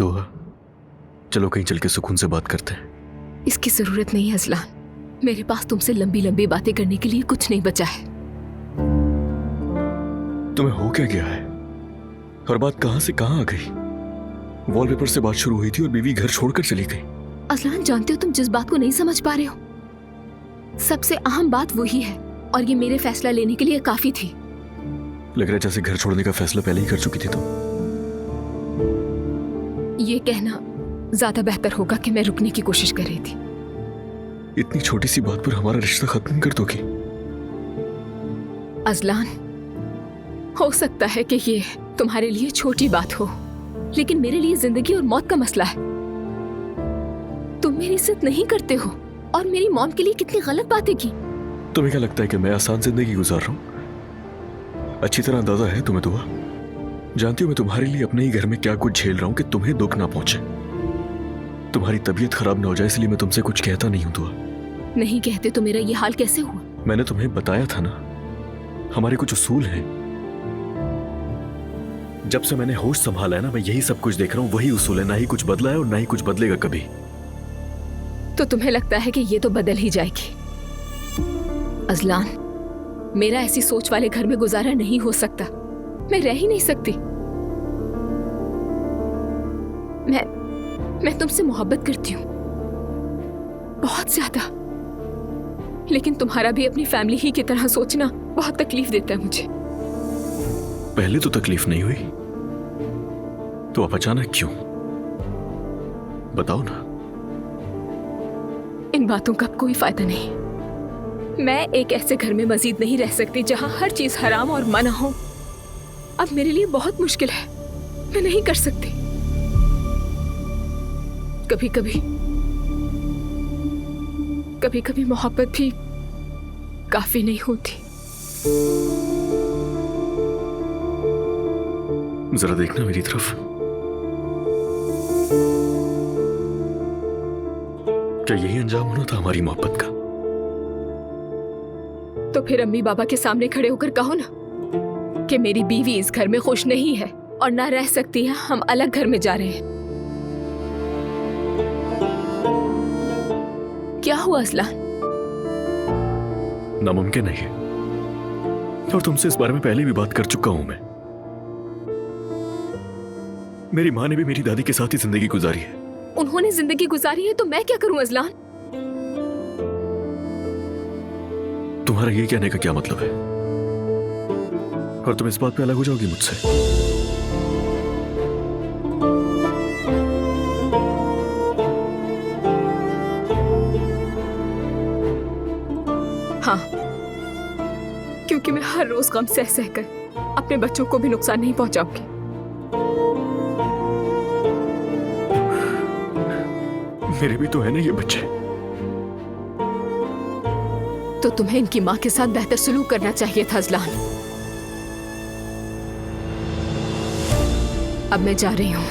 तो चलो कहीं चल के सुकून से बात करते हैं। इसकी जरूरत नहीं है अजलान। मेरे पास तुमसे लंबी लंबी बातें करने के लिए कुछ नहीं बचा है। तुम्हें हो क्या गया है? और बात कहां से कहां आ गई? वॉलपेपर से बात शुरू हुई थी और बीवी घर छोड़कर चली गई। अजलान, जानते हो तुम जिस बात को नहीं समझ पा रहे हो, सबसे अहम बात वही है, और ये मेरे फैसला लेने के लिए काफी थी। लग रहा है जैसे घर छोड़ने का फैसला पहले ही कर चुकी थी तुम। ये कहना ज्यादा बेहतर होगा कि मैं रुकने की कोशिश कर रही थी। इतनी छोटी सी बात पर हमारा रिश्ता खत्म कर दोगी? अजलान, हो सकता है कि ये तुम्हारे लिए छोटी बात हो, लेकिन मेरे लिए जिंदगी और मौत का मसला है। तुम मेरी इज्जत नहीं करते हो और मेरी मॉम के लिए कितनी गलत बातें की। तुम्हें क्या लगता है कि मैं आसान जिंदगी गुजार रहा हूं? अच्छी तरह अंदाजा है तुम्हें दुआ। जानती हो मैं तुम्हारे लिए अपने ही घर में क्या कुछ झेल रहा हूं कि तुम्हें दुख ना पहुंचे, तुम्हारी तबीयत खराब ना हो जाए, इसलिए मैं तुमसे कुछ कहता नहीं हूं दुआ। नहीं कहते तो मेरा ये हाल कैसे हुआ? मैंने तुम्हें बताया था ना, हमारे कुछ उसूल हैं। जब से मैंने होश संभाला है ना, मैं यही सब कुछ देख रहा हूं, वही उसूल है। ना ही कुछ बदला है और ना ही कुछ बदलेगा कभी। तो तुम्हें लगता है कि ये तो बदल ही जाएगी? अजलान, मेरा ऐसी सोच वाले घर में गुजारा नहीं हो सकता। मैं रह ही नहीं सकती। मैं तुमसे मोहब्बत करती हूँ, बहुत ज्यादा, लेकिन तुम्हारा भी अपनी फैमिली ही की तरह सोचना बहुत तकलीफ देता है मुझे। पहले तो तकलीफ नहीं हुई, तो अब अचानक क्यों? बताओ ना। इन बातों का कोई फायदा नहीं। मैं एक ऐसे घर में मजीद नहीं रह सकती जहां हर चीज हराम और मना हो। अब मेरे लिए बहुत मुश्किल है, मैं नहीं कर सकती। कभी कभी मोहब्बत भी काफी नहीं होती। जरा देखना मेरी तरफ। क्या यही अंजाम होना था हमारी मोहब्बत का? तो फिर अम्मी बाबा के सामने खड़े होकर कहो ना कि मेरी बीवी इस घर में खुश नहीं है और ना रह सकती है, हम अलग घर में जा रहे हैं। क्या हुआ अजलान? नामुमकिन है ये, और तुमसे इस बारे में पहले भी बात कर चुका हूं मैं। मेरी माँ ने भी मेरी दादी के साथ ही जिंदगी गुजारी है। उन्होंने जिंदगी गुजारी है तो मैं क्या करूं अजलान? तुम्हारा ये कहने का क्या मतलब है? और तुम इस बात पे अलग हो जाओगी मुझसे? हाँ, क्योंकि मैं हर रोज गम सह सहकर अपने बच्चों को भी नुकसान नहीं पहुंचाऊंगी। मेरे भी तो है ना ये बच्चे। तो तुम्हें इनकी माँ के साथ बेहतर सलूक करना चाहिए था अजलान। अब मैं जा रही हूँ।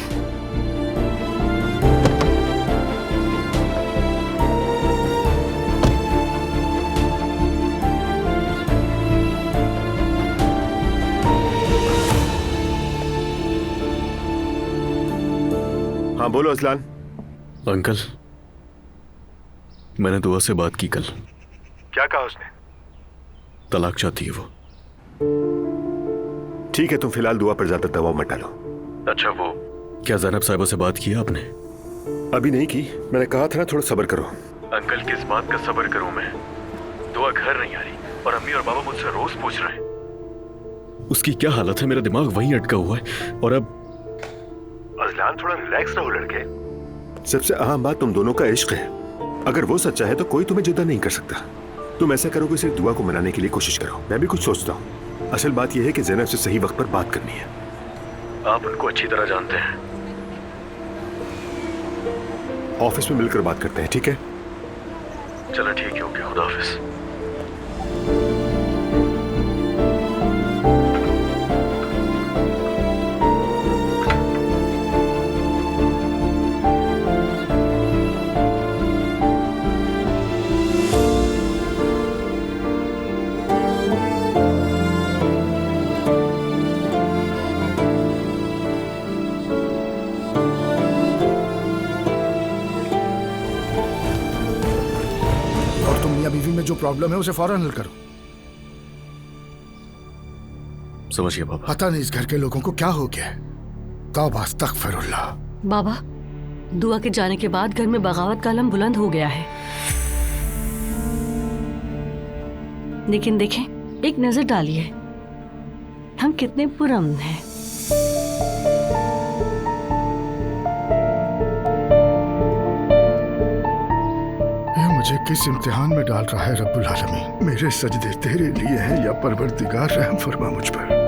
हाँ बोलो अजलान। अंकल, मैंने दुआ से बात की कल। क्या कहा उसने? तलाक चाहती है वो। ठीक है, तुम फिलहाल दुआ पर ज्यादा दबाव मत डालो। अच्छा, वो क्या ज़ैनब साहिबा से बात की आपने? अभी नहीं की, मैंने कहा था ना थोड़ा सब्र करो। अंकल, किस बात का सब्र करूं मैं? दुआ घर नहीं आ रही और अम्मी और बाबा मुझसे रोज पूछ रहे हैं। उसकी क्या हालत है? मेरा दिमाग वहीं अटका हुआ है। और अब अजलान, थोड़ा रिलैक्स रहो लड़के। सबसे अहम बात तुम दोनों का इश्क है। अगर वो सच्चा है तो कोई तुम्हें जुदा नहीं कर सकता। तुम ऐसा करो कि सिर्फ दुआ को मनाने के लिए कोशिश करो। मैं भी कुछ सोचता हूँ। असल बात यह है कि ज़ैनब से सही वक्त पर बात करनी है। आप उनको अच्छी तरह जानते हैं। ऑफिस में मिलकर बात करते हैं, ठीक है? चलो ठीक है, ओके, खुदा हाफिज। जो प्रॉब्लम है उसे फौरन हल करो। समझिए बाबा। पता नहीं इस घर के लोगों को क्या हो गया है। तौबा अस्तगफिरुल्लाह। बाबा, दुआ के जाने के बाद घर में बगावत का अलम बुलंद हो गया है। लेकिन देखें, एक नजर डालिए, हम कितने पुरअमन हैं। ये मुझे किस इम्तिहान में डाल रहा है रब्बुल आलमीन। मेरे सजदे तेरे लिए हैं या परवरदिगार रहम फरमा मुझ पर।